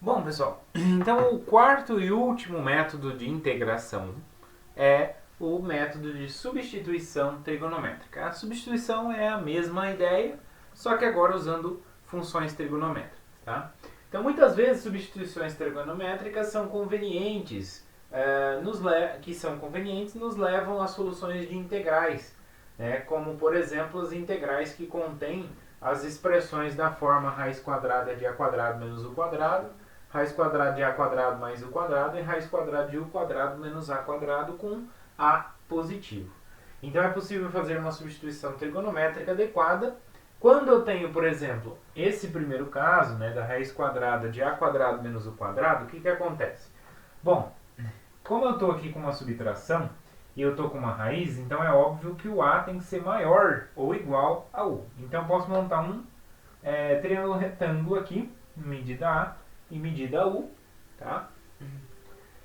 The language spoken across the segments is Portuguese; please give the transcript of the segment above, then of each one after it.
Bom, pessoal, então o quarto e último método de integração é o método de substituição trigonométrica. A substituição é a mesma ideia, só que agora usando funções trigonométricas. Tá? Então, muitas vezes, substituições trigonométricas são convenientes, nos levam a soluções de integrais, né? Como, por exemplo, as integrais que contêm as expressões da forma raiz quadrada de a quadrado menos o quadrado, raiz quadrada de a quadrado mais o quadrado e raiz quadrada de u quadrado menos a quadrado com a positivo. Então é possível fazer uma substituição trigonométrica adequada quando eu tenho, por exemplo, esse primeiro caso, né, da raiz quadrada de a quadrado menos o quadrado. O que acontece? Bom, como eu estou aqui com uma subtração e eu estou com uma raiz, então é óbvio que o a tem que ser maior ou igual a u. Então eu posso montar um triângulo retângulo aqui, medida a e medida u, tá?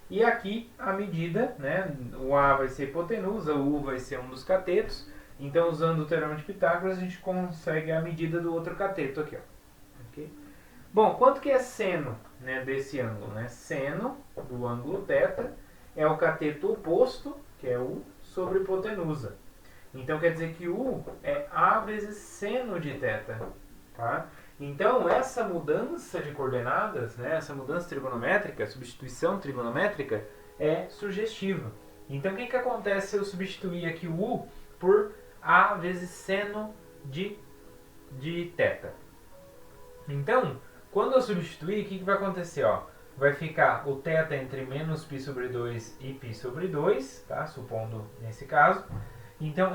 E aqui a medida, né, o a vai ser hipotenusa, o u vai ser um dos catetos. Então, usando o teorema de Pitágoras, a gente consegue a medida do outro cateto aqui, ó. Okay? Bom, quanto que é seno, né, desse ângulo? Né? Seno do ângulo θ é o cateto oposto, que é u, sobre hipotenusa. Então, quer dizer que u é a vezes seno de θ. Tá? Então, essa mudança de coordenadas, né, essa mudança trigonométrica, substituição trigonométrica, é sugestiva. Então, o que acontece se eu substituir aqui o u por a vezes seno de θ? Então, quando eu substituir, o que vai acontecer? Ó? Vai ficar o θ entre menos π sobre 2 e π sobre 2, tá? Supondo nesse caso. Então,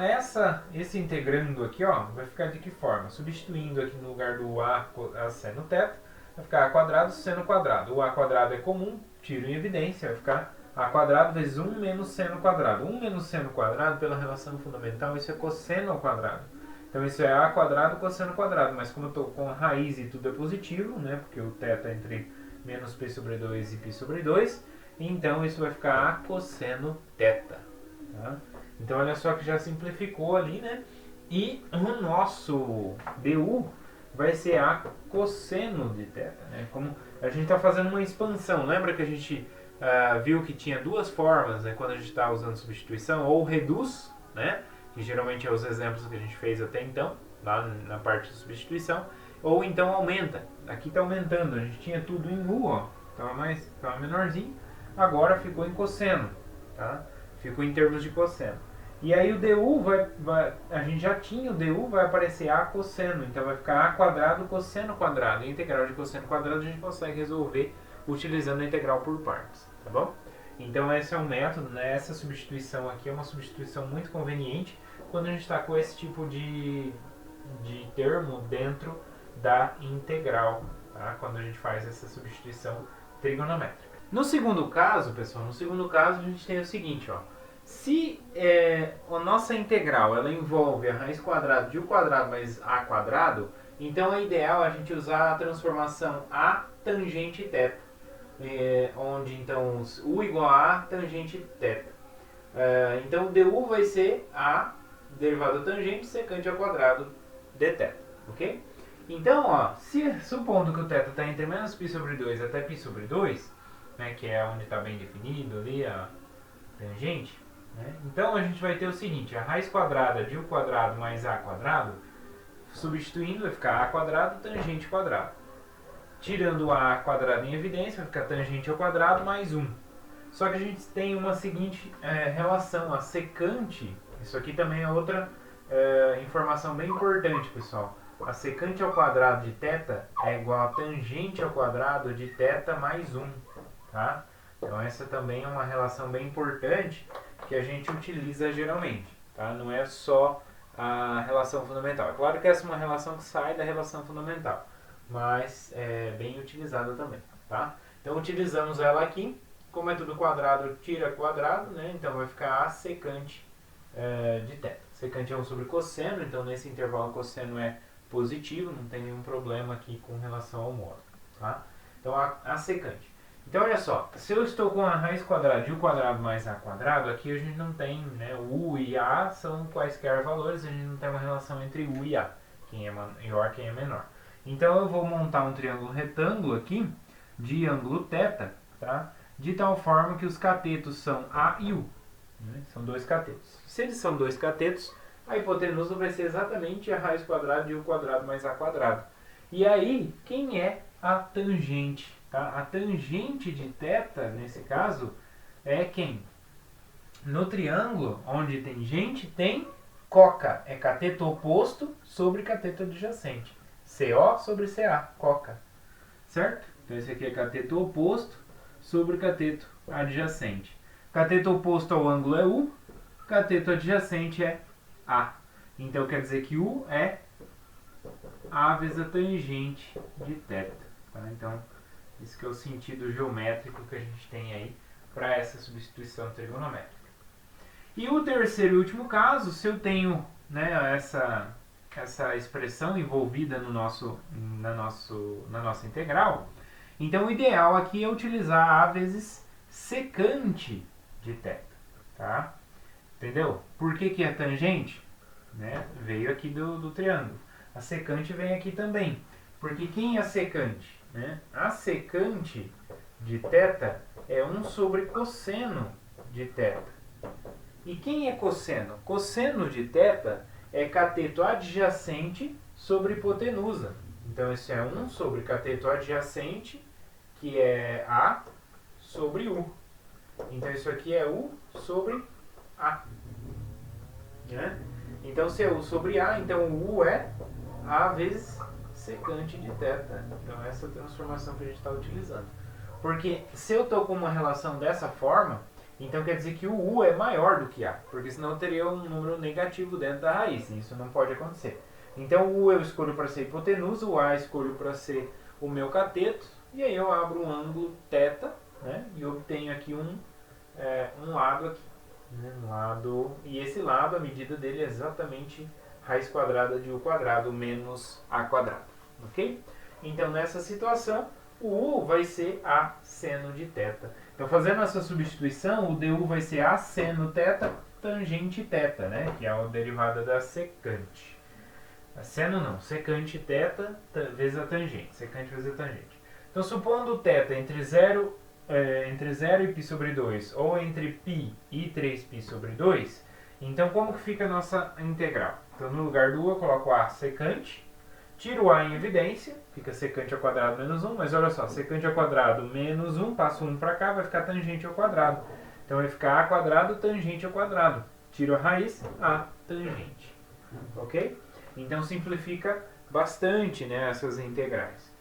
esse integrando aqui, ó, vai ficar de que forma? Substituindo aqui no lugar do a seno θ, vai ficar a quadrado seno quadrado. O a quadrado é comum, tiro em evidência, vai ficar a quadrado vezes 1 menos seno quadrado. 1 menos seno quadrado, pela relação fundamental, isso é cosseno ao quadrado. Então, isso é a quadrado cosseno quadrado. Mas como eu estou com a raiz e tudo é positivo, né, porque o θ é entre menos π sobre 2 e π sobre 2, então isso vai ficar a cosseno θ. Tá? Então, olha só que já simplificou ali, né? E o nosso du vai ser a cosseno de θ, né? Como a gente está fazendo uma expansão. Lembra que a gente viu que tinha duas formas, né, quando a gente está usando substituição? Ou reduz, né? Que geralmente é os exemplos que a gente fez até então, lá na parte de substituição. Ou então aumenta. Aqui está aumentando. A gente tinha tudo em u, ó. Estava menorzinho. Agora ficou em cosseno, tá? Ficou em termos de cosseno. E aí o du a gente já tinha o du, vai aparecer a cosseno. Então vai ficar a quadrado cosseno quadrado. E a integral de cosseno quadrado a gente consegue resolver utilizando a integral por partes, tá bom? Então esse é um método, né? Essa substituição aqui é uma substituição muito conveniente quando a gente está com esse tipo de termo dentro da integral, tá? Quando a gente faz essa substituição trigonométrica. No segundo caso, pessoal, a gente tem o seguinte, ó. Se a nossa integral ela envolve a raiz quadrada de u quadrado mais a quadrado, então é ideal a gente usar a transformação a tangente θ, onde então u igual a tangente θ. Então o du vai ser a derivada da tangente secante ao quadrado de θ, ok? Então, ó, supondo que o θ está entre menos π sobre 2 até π sobre 2, né, que é onde está bem definido ali a tangente, né? Então a gente vai ter o seguinte, a raiz quadrada de u quadrado mais a quadrado, substituindo vai ficar a quadrado tangente quadrado. Tirando a quadrado em evidência, vai ficar tangente ao quadrado mais 1. Só que a gente tem uma seguinte relação, a secante, isso aqui também é outra informação bem importante, pessoal. A secante ao quadrado de θ é igual a tangente ao quadrado de θ mais 1. Tá? Então essa também é uma relação bem importante que a gente utiliza geralmente. Tá? Não é só a relação fundamental. É claro que essa é uma relação que sai da relação fundamental, mas é bem utilizada também. Tá? Então utilizamos ela aqui. Como é tudo quadrado, tira quadrado, né? Então vai ficar a secante de θ. Secante é 1 sobre cosseno, então nesse intervalo cosseno é positivo, não tem nenhum problema aqui com relação ao módulo. Tá? Então a secante. Então olha só, se eu estou com a raiz quadrada de u quadrado mais a quadrado, aqui a gente não tem, né, u e a são quaisquer valores, a gente não tem uma relação entre u e a, quem é maior, quem é menor. Então eu vou montar um triângulo retângulo aqui, de ângulo θ, tá? De tal forma que os catetos são A e U. Né? São dois catetos. Se eles são dois catetos, a hipotenusa vai ser exatamente a raiz quadrada de U quadrado mais A quadrado. E aí, quem é a tangente? Tá? A tangente de θ, nesse caso, é quem? No triângulo, onde tem gente, tem coca. É cateto oposto sobre cateto adjacente. CO sobre CA, coca. Certo? Então esse aqui é cateto oposto sobre cateto adjacente. Cateto oposto ao ângulo é U, cateto adjacente é A. Então quer dizer que U é A vezes a tangente de θ. Tá? Então, esse que é o sentido geométrico que a gente tem aí para essa substituição trigonométrica. E o terceiro e último caso, se eu tenho, né, essa expressão envolvida na nossa integral, então o ideal aqui é utilizar A vezes secante de θ. Tá? Entendeu? Por que é tangente? Né? Veio aqui do triângulo. A secante vem aqui também. Porque quem é a secante? Né? A secante de θ é 1 sobre cosseno de θ. E quem é cosseno? Cosseno de θ é cateto adjacente sobre hipotenusa. Então, esse é 1 sobre cateto adjacente, que é A, sobre U. Então, isso aqui é U sobre A. Né? Então, se é U sobre A, então o U é A vezes secante de θ. Então, essa é a transformação que a gente está utilizando. Porque se eu estou com uma relação dessa forma, então quer dizer que o U é maior do que A, porque senão eu teria um número negativo dentro da raiz, e isso não pode acontecer. Então o U eu escolho para ser hipotenusa, o A eu escolho para ser o meu cateto, e aí eu abro um ângulo θ, né, e obtenho aqui um lado aqui. Né, e esse lado, a medida dele é exatamente raiz quadrada de U quadrado menos A quadrado. Ok? Então nessa situação, o U vai ser A seno de θ. Então, fazendo essa substituição, o du vai ser A seno θ tangente θ, né? Que é a derivada da secante. Seno não, secante θ vezes a tangente. Secante vezes a tangente. Então, supondo θ entre 0 e π sobre 2, ou entre π e 3π sobre 2, então como que fica a nossa integral? Então, no lugar do U, eu coloco A secante, tiro o A em evidência, fica secante ao quadrado menos 1, mas olha só, secante ao quadrado menos 1, passo 1 para cá, vai ficar tangente ao quadrado. Então vai ficar A quadrado tangente ao quadrado. Tiro a raiz, A tangente. Ok? Então simplifica bastante, né, essas integrais.